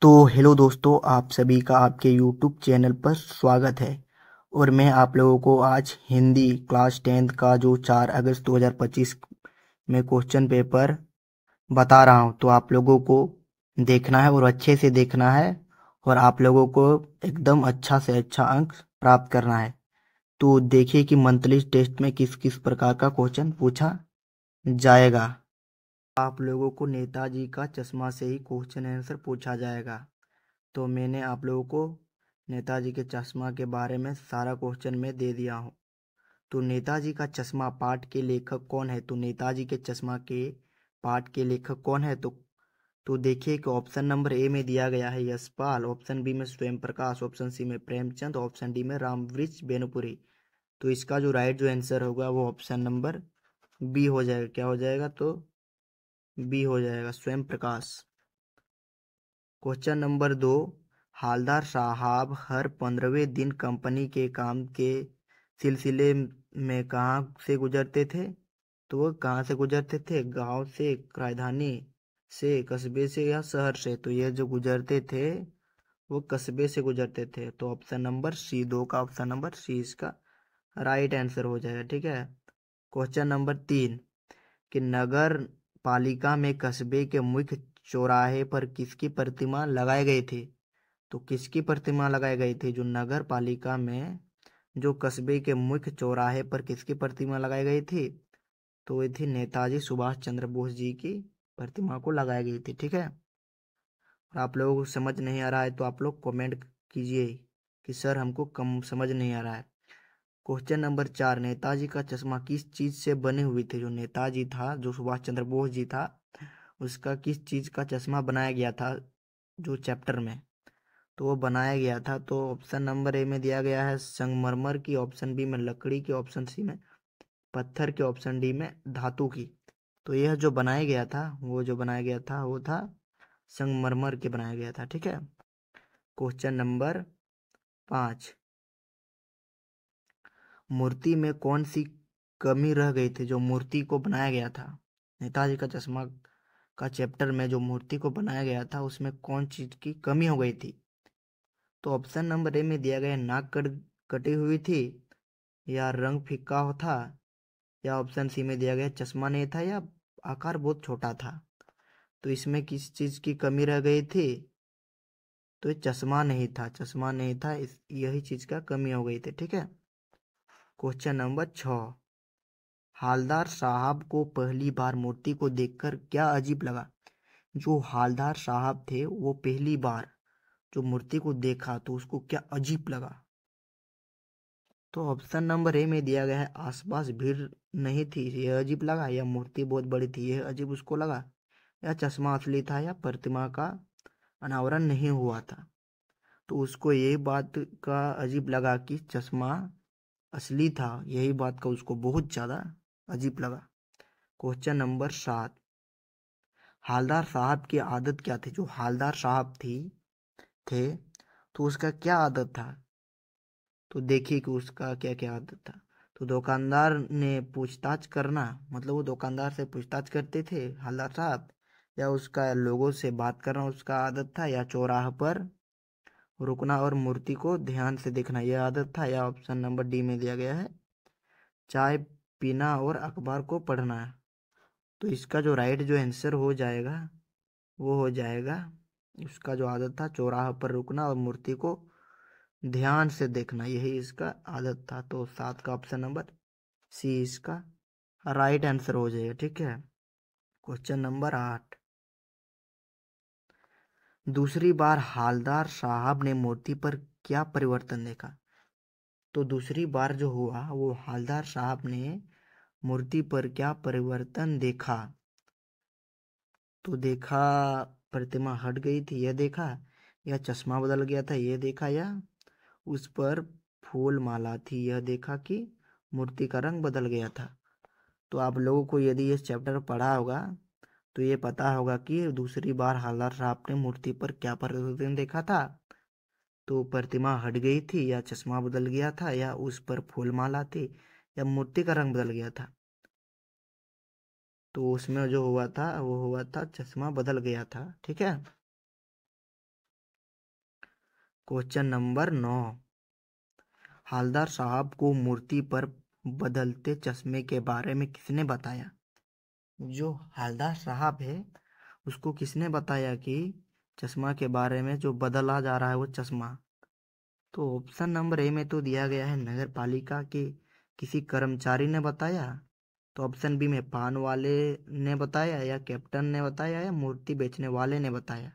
तो हेलो दोस्तों, आप सभी का आपके यूट्यूब चैनल पर स्वागत है। और मैं आप लोगों को आज हिंदी क्लास 10th का जो 4 अगस्त 2025 में क्वेश्चन पेपर बता रहा हूं। तो आप लोगों को देखना है और अच्छे से देखना है, और आप लोगों को एकदम अच्छा से अच्छा अंक प्राप्त करना है। तो देखिए कि मंथली टेस्ट में किस किस प्रकार का क्वेश्चन पूछा जाएगा। आप लोगों को नेताजी का चश्मा से ही क्वेश्चन आंसर पूछा जाएगा। तो मैंने आप लोगों को नेताजी के चश्मा के बारे में सारा क्वेश्चन में दे दिया हूँ। तो नेताजी का चश्मा पाठ के लेखक कौन है? तो नेताजी के चश्मा के पाठ के लेखक कौन है? तो देखिए कि ऑप्शन नंबर ए में दिया गया है यशपाल, ऑप्शन बी में स्वयं प्रकाश, ऑप्शन सी में प्रेमचंद, ऑप्शन डी में रामवृक्ष बेनुपुरी। तो इसका जो राइट जो आंसर होगा वो ऑप्शन नंबर बी हो जाएगा। क्या हो जाएगा? तो बी हो जाएगा, स्वयं प्रकाश। क्वेश्चन नंबर 2, हालदार साहब हर 15वें दिन कंपनी के काम के सिलसिले में कहाँ से गुजरते थे? तो वो कहाँ से गुजरते थे? गांव से, राजधानी से, कस्बे से या शहर से? तो ये जो गुजरते थे वो कस्बे से गुजरते थे। तो ऑप्शन नंबर सी, 2 का ऑप्शन नंबर सी इसका राइट आंसर हो जाएगा। ठीक है। क्वेश्चन नंबर 3, कि नगर पालिका में कस्बे के मुख्य चौराहे पर किसकी प्रतिमा लगाई गई थी? तो किसकी प्रतिमा लगाई गई थी? जो नगर पालिका में जो कस्बे के मुख्य चौराहे पर किसकी प्रतिमा लगाई गई थी? तो ये थी नेताजी सुभाष चंद्र बोस जी की प्रतिमा को लगाई गई थी। ठीक है। और आप लोगों को समझ नहीं आ रहा है तो आप लोग कमेंट कीजिए कि सर हमको कम समझ नहीं आ रहा है। क्वेश्चन नंबर 4, नेताजी का चश्मा किस चीज से बने हुए थे? जो नेताजी था, जो सुभाष चंद्र बोस जी था, उसका किस चीज का चश्मा बनाया गया था जो चैप्टर में? तो वो बनाया गया था। तो ऑप्शन नंबर ए में दिया गया है संगमरमर की, ऑप्शन बी में लकड़ी की, ऑप्शन सी में पत्थर की, ऑप्शन डी में धातु की। तो यह जो बनाया गया था, वो जो बनाया गया था वो था संगमरमर के बनाया गया था। ठीक है। क्वेश्चन नंबर 5, मूर्ति में कौन सी कमी रह गई थी? जो मूर्ति को बनाया गया था, नेताजी का चश्मा का चैप्टर में जो मूर्ति को बनाया गया था उसमें कौन चीज की कमी हो गई थी? तो ऑप्शन नंबर ए में दिया गया नाक कटी हुई थी, या रंग फीका हो था, या ऑप्शन सी में दिया गया चश्मा नहीं था, या आकार बहुत छोटा था। तो इसमें किस चीज की कमी रह गई थी? तो ये चश्मा नहीं था, चश्मा नहीं था, यही चीज का कमी हो गई थी। ठीक है। क्वेश्चन नंबर 6, हालदार साहब को पहली बार मूर्ति को देखकर क्या अजीब लगा? जो हालदार साहब थे वो पहली बार जो मूर्ति को देखा तो उसको क्या अजीब लगा? तो ऑप्शन नंबर ए में दिया गया है आसपास भीड़ नहीं थी, यह अजीब लगा, या मूर्ति बहुत बड़ी थी, यह अजीब उसको लगा, या चश्मा असली था, या प्रतिमा का अनावरण नहीं हुआ था। तो उसको यही बात का अजीब लगा कि चश्मा असली था, यही बात का उसको बहुत ज्यादा अजीब लगा। क्वेश्चन नंबर 7, हालदार साहब की आदत क्या थी? जो हालदार साहब थे तो उसका क्या आदत था? तो देखिए कि उसका क्या क्या आदत था। तो दुकानदार ने पूछताछ करना, मतलब वो दुकानदार से पूछताछ करते थे हवलदार साहब, या उसका लोगों से बात करना उसका आदत था, या चौराहे पर रुकना और मूर्ति को ध्यान से देखना यह आदत था, या ऑप्शन नंबर डी में दिया गया है चाय पीना और अखबार को पढ़ना। तो इसका जो राइट जो आंसर हो जाएगा वो हो जाएगा, उसका जो आदत था चौराहे पर रुकना और मूर्ति को ध्यान से देखना, यही इसका आदत था। तो 7 का ऑप्शन नंबर सी इसका राइट आंसर हो जाएगा। ठीक है। क्वेश्चन नंबर 8, दूसरी बार हालदार साहब ने मूर्ति पर क्या परिवर्तन देखा? तो दूसरी बार जो हुआ वो हालदार साहब ने मूर्ति पर क्या परिवर्तन देखा? तो देखा प्रतिमा हट गई थी, यह देखा, या चश्मा बदल गया था, यह देखा, या उस पर फूल माला थी, यह देखा, कि मूर्ति का रंग बदल गया था। तो आप लोगों को यदि ये चैप्टर पढ़ा होगा तो ये पता होगा कि दूसरी बार हालदार साहब ने मूर्ति पर क्या परिवर्तन देखा था। तो प्रतिमा हट गई थी, या चश्मा बदल गया था, या उस पर फूल माला थी, या मूर्ति का रंग बदल गया था। तो उसमें जो हुआ था वो हुआ था चश्मा बदल गया था। ठीक है। क्वेश्चन नंबर 9, हवलदार साहब को मूर्ति पर बदलते चश्मे के बारे में किसने बताया? जो हवलदार साहब है उसको किसने बताया कि चश्मा के बारे में जो बदला जा रहा है वो चश्मा? तो ऑप्शन नंबर ए में तो दिया गया है नगर पालिका के किसी कर्मचारी ने बताया। तो ऑप्शन बी में पान वाले ने बताया, या कैप्टन ने बताया, या मूर्ति बेचने वाले ने बताया।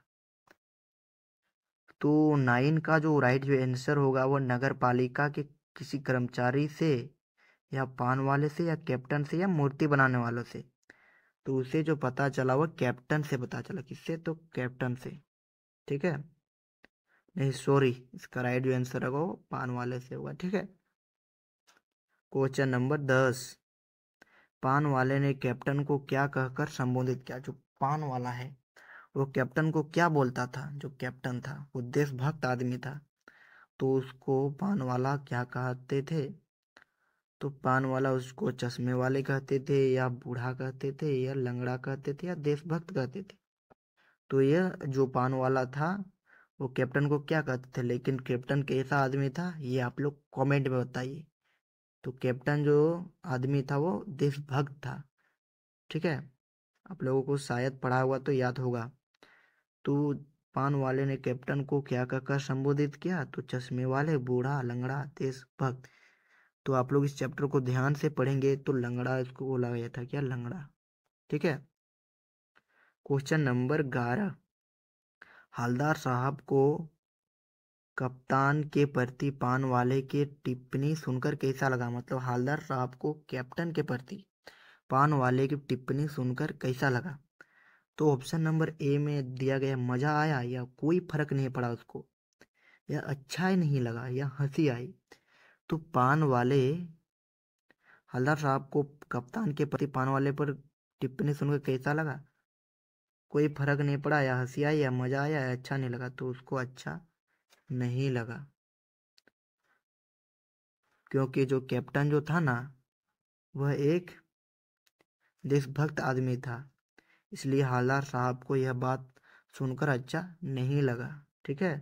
तो 9 का जो राइट जो आंसर होगा वो नगर पालिका के किसी कर्मचारी से, या पान वाले से, या कैप्टन से, या मूर्ति बनाने वालों से। तो उसे जो पता चला वो कैप्टन से पता चला। किससे? तो कैप्टन से। ठीक है, नहीं सॉरी, इसका राइट जो आंसर होगा वो पान वाले से होगा। ठीक है, क्वेश्चन नंबर 10, पान वाले ने कैप्टन को क्या कहकर संबोधित किया? जो पान वाला है वो कैप्टन को क्या बोलता था? जो कैप्टन था वो देशभक्त आदमी था, तो उसको पान वाला क्या कहते थे? तो पान वाला उसको चश्मे वाले कहते थे, या बूढ़ा कहते थे, या लंगड़ा कहते थे, या देशभक्त कहते थे। तो यह जो पान वाला था वो कैप्टन को क्या कहते थे, लेकिन कैप्टन कैसा आदमी था ये आप लोग कमेंट में बताइए। तो कैप्टन जो आदमी था वो देशभक्त था। ठीक है, आप लोगों को शायद पढ़ा हुआ तो याद होगा। तो पान वाले ने कैप्टन को क्या कहकर संबोधित किया? तो चश्मे वाले, बूढ़ा, लंगड़ा, देशभक्त। तो आप लोग इस चैप्टर को ध्यान से पढ़ेंगे तो लंगड़ा इसको बोला गया था, क्या? लंगड़ा। ठीक है, क्वेश्चन नंबर 11, हवलदार साहब को कप्तान के प्रति पान वाले की टिप्पणी सुनकर कैसा लगा? मतलब हवलदार साहब को कैप्टन के प्रति पान वाले की टिप्पणी सुनकर कैसा लगा? तो ऑप्शन नंबर ए में दिया गया मजा आया, या कोई फर्क नहीं पड़ा उसको, या अच्छा ही नहीं लगा, या हंसी आई। तो पान वाले हवलदार साहब को कप्तान के प्रति पान वाले पर टिप्पणी सुनकर कैसा लगा? कोई फर्क नहीं पड़ा, या हंसी आई, या मजा आया, या अच्छा नहीं लगा। तो उसको अच्छा नहीं लगा, क्योंकि जो कैप्टन जो था ना वह एक देशभक्त आदमी था, इसलिए हवलदार साहब को यह बात सुनकर अच्छा नहीं लगा। ठीक है,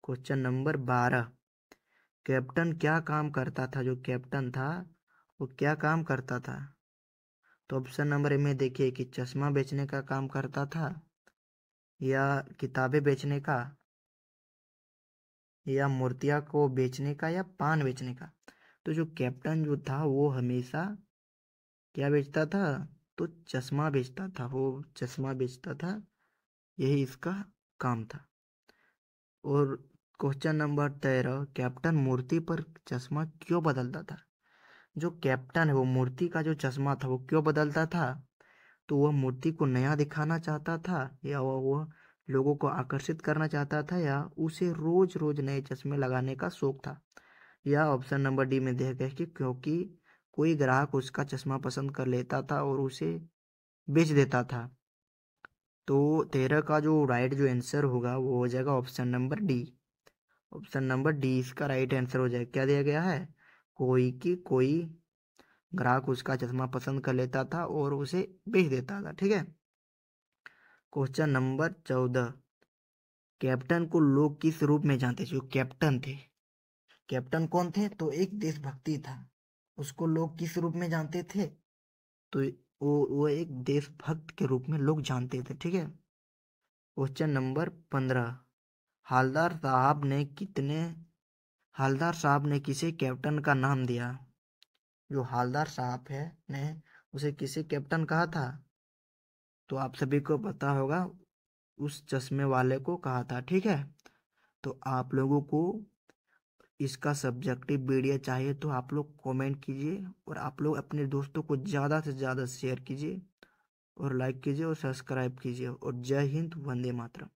क्वेश्चन नंबर 12, कैप्टन क्या काम करता था? जो कैप्टन था वो क्या काम करता था? तो ऑप्शन नंबर ए में देखिए कि चश्मा बेचने का काम करता था, या किताबें बेचने का, या मूर्तियां को बेचने का, या पान बेचने का। तो जो कैप्टन जो था वो हमेशा क्या बेचता था? तो चश्मा बेचता था, वो चश्मा बेचता था, यही इसका काम था। और क्वेश्चन नंबर 13, कैप्टन मूर्ति पर चश्मा क्यों बदलता था? जो कैप्टन है वो मूर्ति का जो चश्मा था वो क्यों बदलता था? तो वह मूर्ति को नया दिखाना चाहता था, या वह लोगों को आकर्षित करना चाहता था, या उसे रोज रोज नए चश्मे लगाने का शौक था, या ऑप्शन नंबर डी में दिया गया कि क्योंकि कोई ग्राहक उसका चश्मा पसंद कर लेता था और उसे बेच देता था। तो 13 का जो राइट जो आंसर होगा वो हो जाएगा option number D. Option number D इसका राइट आंसर हो जाएगा। क्या दिया गया है? कोई ग्राहक उसका चश्मा पसंद कर लेता था और उसे बेच देता था। ठीक है, क्वेश्चन नंबर 14, कैप्टन को लोग किस रूप में जानते थे? जो कैप्टन थे, कैप्टन कौन थे? तो एक देशभक्ति था, उसको लोग किस रूप में जानते थे? तो वो एक देशभक्त के रूप में लोग जानते थे। ठीक है, क्वेश्चन नंबर 15, हवलदार साहब ने किसे कैप्टन का नाम दिया? जो हवलदार साहब है ने उसे किसे कैप्टन कहा था? तो आप सभी को पता होगा, उस चश्मे वाले को कहा था। ठीक है, तो आप लोगों को इसका सब्जेक्टिव वीडियो चाहिए तो आप लोग कमेंट कीजिए, और आप लोग अपने दोस्तों को ज़्यादा से ज़्यादा शेयर कीजिए, और लाइक कीजिए, और सब्सक्राइब कीजिए। और जय हिंद, वंदे मातरम।